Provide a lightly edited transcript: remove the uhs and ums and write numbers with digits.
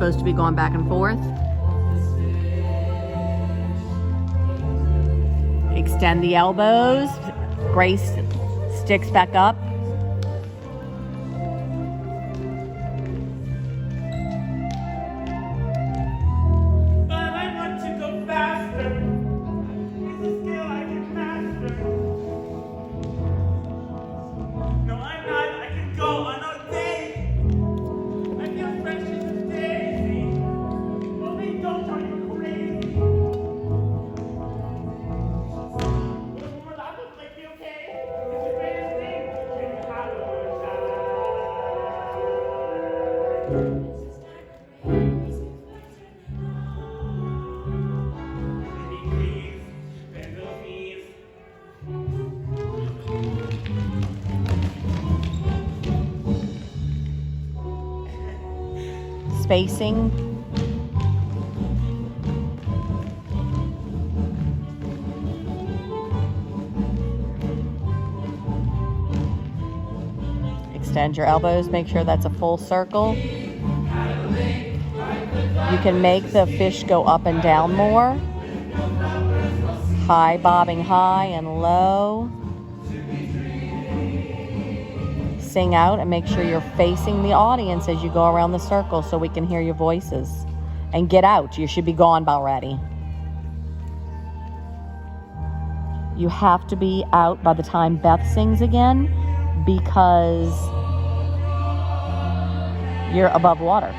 supposed to be going back and forth. Extend the elbows. Brace sticks back up. Spacing. Extend your elbows, make sure that's a full circle. You can make the fish go up and down more. High bobbing high and low. Sing out and make sure you're facing the audience as you go around the circle so we can hear your voices. And get out. You should be gone already. You have to be out by the time Beth sings again because you're above water.